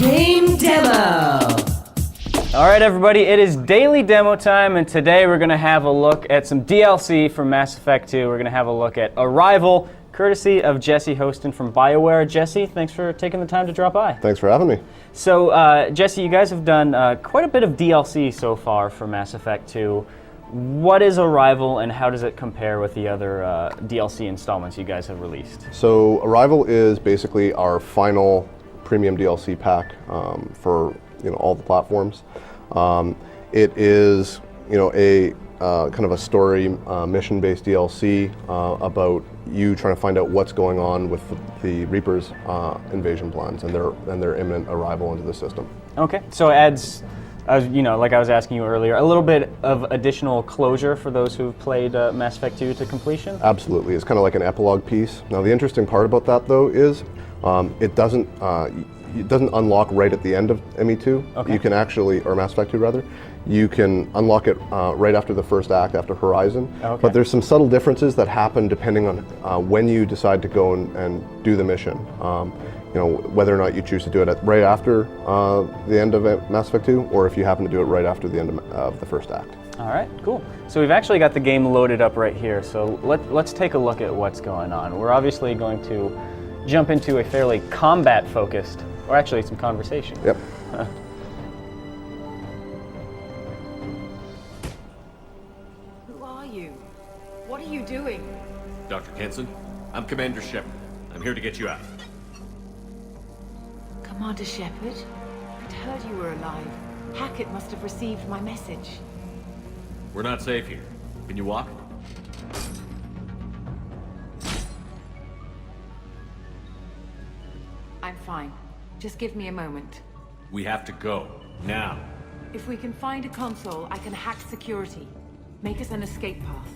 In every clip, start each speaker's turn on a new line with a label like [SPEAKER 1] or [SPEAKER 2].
[SPEAKER 1] Game Demo!
[SPEAKER 2] Alright everybody, it is daily demo time, and today we're going to have a look at some DLC from Mass Effect 2. We're going to have a look at Arrival, courtesy of Jesse Hostin from BioWare. Jesse, thanks for taking the time to drop by.
[SPEAKER 3] Thanks for having me.
[SPEAKER 2] So, Jesse, you guys have done quite a bit of DLC so far for Mass Effect 2. What is Arrival, and how does it compare with the other DLC installments you guys have released?
[SPEAKER 3] So Arrival is basically our final premium DLC pack for all the platforms. It is a kind of a story mission-based DLC about you trying to find out what's going on with the Reapers' invasion plans and their imminent arrival into the system.
[SPEAKER 2] Okay, so it adds, like I was asking you earlier, a little bit of additional closure for those who've played Mass Effect 2 to completion?
[SPEAKER 3] Absolutely, it's kind of like an epilogue piece. Now the interesting part about that though is it doesn't unlock right at the end of ME2.
[SPEAKER 2] Okay.
[SPEAKER 3] You can actually, or Mass Effect 2 rather, you can unlock it right after the first act, after Horizon.
[SPEAKER 2] Okay.
[SPEAKER 3] But there's some subtle differences that happen depending on when you decide to go and do the mission. Whether or not you choose to do it right after the end of Mass Effect 2, or if you happen to do it right after the end of the first act.
[SPEAKER 2] All right, cool. So we've actually got the game loaded up right here, so let's take a look at what's going on. We're obviously going to jump into a fairly combat-focused, or actually some conversation.
[SPEAKER 3] Yep.
[SPEAKER 4] Who are you? What are you doing?
[SPEAKER 5] Dr. Kenson, I'm Commander Shepard. I'm here to get you out.
[SPEAKER 4] Commander Shepard? I'd heard you were alive. Hackett must have received my message.
[SPEAKER 5] We're not safe here. Can you walk?
[SPEAKER 4] I'm fine. Just give me a moment.
[SPEAKER 5] We have to go. Now.
[SPEAKER 4] If we can find a console, I can hack security. Make us an escape path.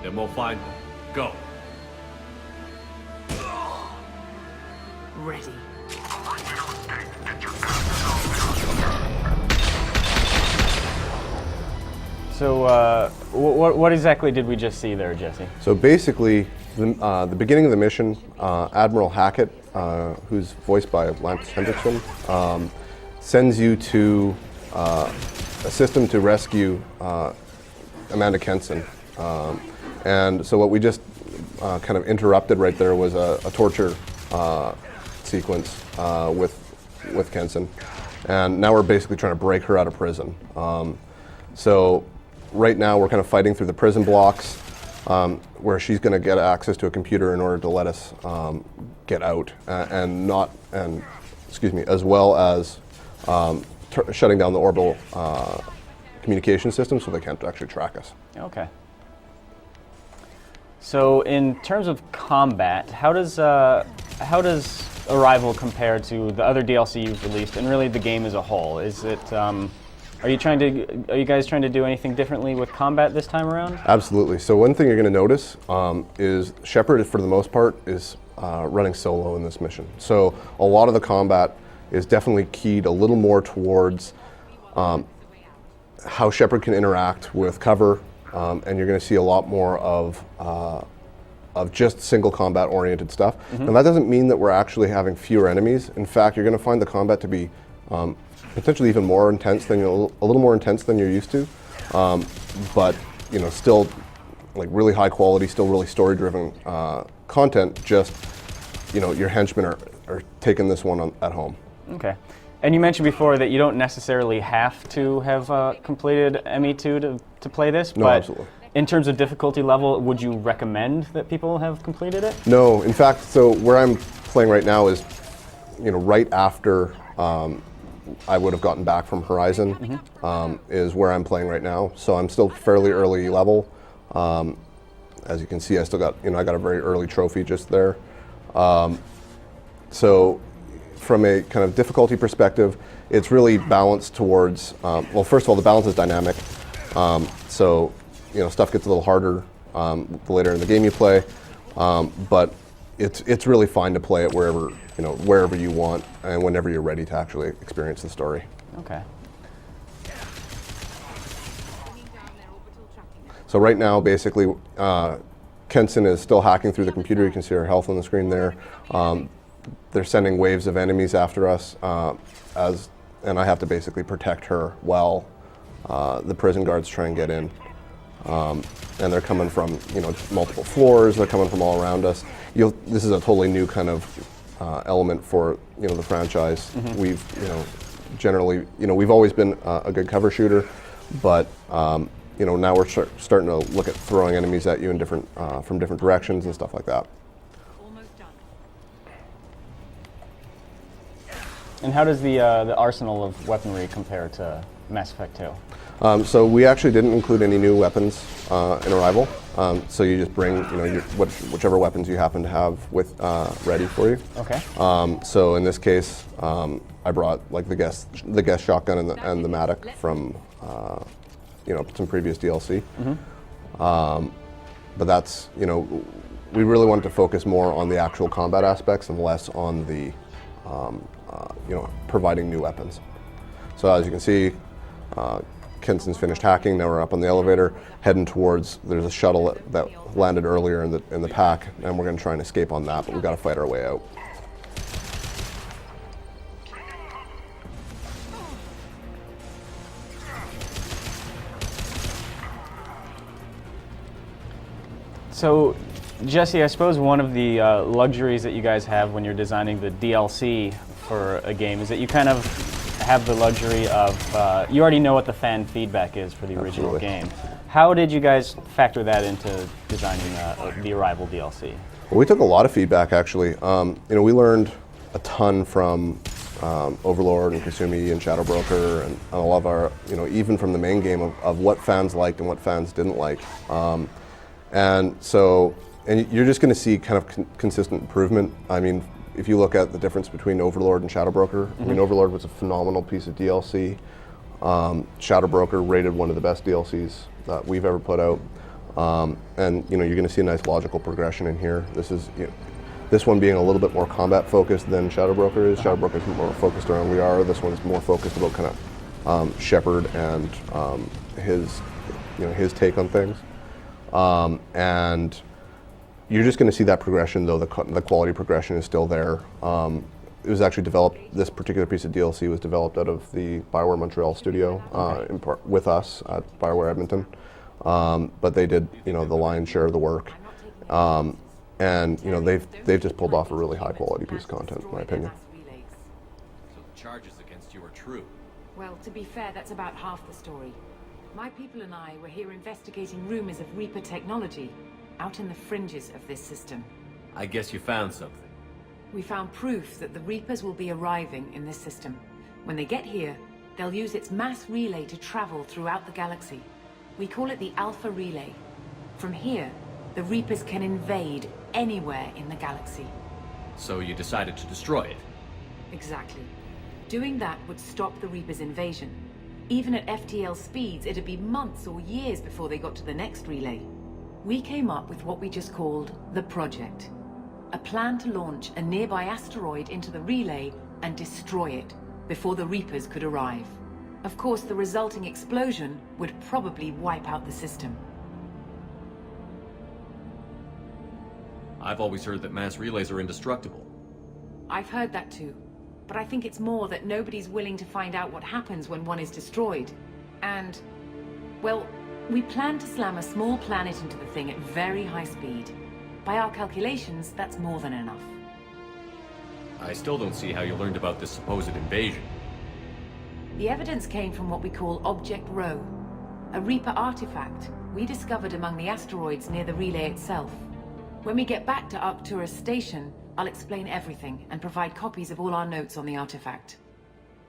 [SPEAKER 5] Then we'll find one. Go.
[SPEAKER 4] Ready.
[SPEAKER 2] So what exactly did we just see there, Jesse?
[SPEAKER 3] So basically, the beginning of the mission, Admiral Hackett, who's voiced by Lance Hendrickson, sends you to a system to rescue Amanda Kenson. And so what we just kind of interrupted right there was a torture sequence with Kenson. And now we're basically trying to break her out of prison. So right now we're kind of fighting through the prison blocks where she's going to get access to a computer in order to let us get out as well as shutting down the orbital communication system so they can't actually track us.
[SPEAKER 2] Okay. So in terms of combat, how does Arrival compare to the other DLC you've released, and really the game as a whole? Is it are you guys trying to do anything differently with combat this time around?
[SPEAKER 3] Absolutely. So one thing you're going to notice is Shepard, for the most part, is running solo in this mission. So a lot of the combat is definitely keyed a little more towards how Shepard can interact with cover, and you're going to see a lot more of just single combat oriented stuff.
[SPEAKER 2] Mm-hmm.
[SPEAKER 3] And that doesn't mean that we're actually having fewer enemies. In fact, you're going to find the combat to be potentially even more intense than a little more intense than you're used to, but still like really high quality, still really story driven content. Just your henchmen are taking this one at home.
[SPEAKER 2] Okay. And you mentioned before that you don't necessarily have to have completed ME2 to play this,
[SPEAKER 3] No,
[SPEAKER 2] but
[SPEAKER 3] absolutely.
[SPEAKER 2] In terms of difficulty level, would you recommend that people have completed it?
[SPEAKER 3] No, in fact, so where I'm playing right now is, right after I would have gotten back from Horizon,
[SPEAKER 2] Mm-hmm.
[SPEAKER 3] is where I'm playing right now. So I'm still fairly early level. As you can see, I still got, I got a very early trophy just there. So from a kind of difficulty perspective, it's really balanced towards, well, first of all, the balance is dynamic. So, stuff gets a little harder the later in the game you play, but it's really fine to play it wherever you want and whenever you're ready to actually experience the story.
[SPEAKER 2] Okay.
[SPEAKER 3] So right now, basically, Kenson is still hacking through the computer. You can see her health on the screen there. They're sending waves of enemies after us, and I have to basically protect her while the prison guards try and get in. And they're coming from, multiple floors. They're coming from all around us. This is a totally new kind of element for, the franchise. We've, generally, we've always been a good cover shooter, but now we're starting to look at throwing enemies at you in different, from different directions and stuff like that.
[SPEAKER 4] Almost done.
[SPEAKER 2] And how does the arsenal of weaponry compare to Mass Effect 2?
[SPEAKER 3] So we actually didn't include any new weapons in Arrival. So you just bring, whichever weapons you happen to have with ready for you.
[SPEAKER 2] Okay.
[SPEAKER 3] So in this case, I brought like the guest shotgun and the Matic from some previous DLC. But that's we really wanted to focus more on the actual combat aspects and less on the providing new weapons. So as you can see, Kenson's finished hacking. Now we're up on the elevator, heading towards. There's a shuttle that landed earlier in the pack, and we're going to try and escape on that. But we've got to fight our way out.
[SPEAKER 2] So, Jesse, I suppose one of the luxuries that you guys have when you're designing the DLC for a game is that you kind of have the luxury of, you already know what the fan feedback is for the original game. How did you guys factor that into designing the Arrival DLC?
[SPEAKER 3] Well, we took a lot of feedback, actually. We learned a ton from Overlord and Kasumi and Shadow Broker and a lot of our, even from the main game of what fans liked and what fans didn't like. And you're just going to see kind of consistent improvement. I mean, if you look at the difference between Overlord and Shadow Broker, I mean, Overlord was a phenomenal piece of DLC. Shadow Broker rated one of the best DLCs that we've ever put out. And you're going to see a nice logical progression in here. This one being a little bit more combat focused than Shadow Broker is. Shadow Broker is more focused around VR. This one's more focused about kind of Shepard and his take on things. And you're just going to see that progression, though the quality progression is still there. It was actually developed. This particular piece of DLC was developed out of the BioWare Montreal studio, in part with us at BioWare Edmonton. But they did, the lion's share of the work, and they've just pulled off a really high quality piece of content, in my opinion.
[SPEAKER 5] So the charges against you are true.
[SPEAKER 4] Well, to be fair, that's about half the story. My people and I were here investigating rumors of Reaper technology out in the fringes of this system.
[SPEAKER 5] I guess you found something.
[SPEAKER 4] We found proof that the Reapers will be arriving in this system. When they get here, they'll use its mass relay to travel throughout the galaxy. We call it the Alpha Relay. From here, the Reapers can invade anywhere in the galaxy.
[SPEAKER 5] So you decided to destroy it?
[SPEAKER 4] Exactly. Doing that would stop the Reapers' invasion. Even at FTL speeds, it'd be months or years before they got to the next relay. We came up with what we just called the Project. A plan to launch a nearby asteroid into the relay and destroy it before the Reapers could arrive. Of course, the resulting explosion would probably wipe out the system.
[SPEAKER 5] I've always heard that mass relays are indestructible.
[SPEAKER 4] I've heard that too. But I think it's more that nobody's willing to find out what happens when one is destroyed. And, well, we plan to slam a small planet into the thing at very high speed. By our calculations, that's more than enough.
[SPEAKER 5] I still don't see how you learned about this supposed invasion.
[SPEAKER 4] The evidence came from what we call Object Rho, a Reaper artifact we discovered among the asteroids near the relay itself. When we get back to Arcturus Station, I'll explain everything and provide copies of all our notes on the artifact.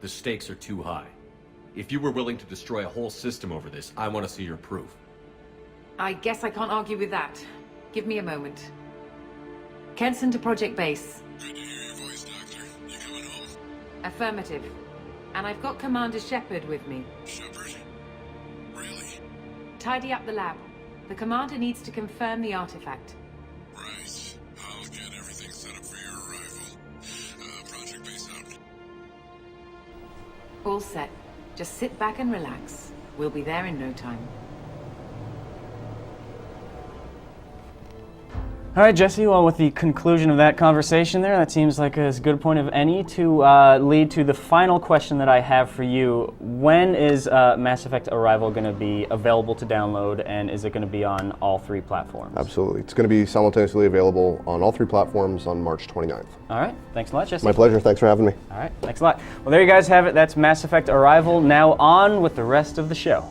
[SPEAKER 5] The stakes are too high. If you were willing to destroy a whole system over this, I want to see your proof.
[SPEAKER 4] I guess I can't argue with that. Give me a moment. Kenson to Project Base.
[SPEAKER 6] Good to hear your voice, Doctor. You coming home?
[SPEAKER 4] Affirmative. And I've got Commander Shepard with me.
[SPEAKER 6] Shepard? Really?
[SPEAKER 4] Tidy up the lab. The Commander needs to confirm the artifact.
[SPEAKER 6] Right. I'll get everything set up for your arrival. Project Base out.
[SPEAKER 4] All set. Just sit back and relax. We'll be there in no time.
[SPEAKER 2] All right, Jesse, well, with the conclusion of that conversation there, that seems like as good a point of any to lead to the final question that I have for you. When is Mass Effect Arrival going to be available to download, and is it going to be on all 3 platforms?
[SPEAKER 3] Absolutely. It's going to be simultaneously available on all 3 platforms on March 29th.
[SPEAKER 2] All right, thanks a lot, Jesse.
[SPEAKER 3] My pleasure. Thanks for having me.
[SPEAKER 2] All right, thanks a lot. Well, there you guys have it. That's Mass Effect Arrival. Now on with the rest of the show.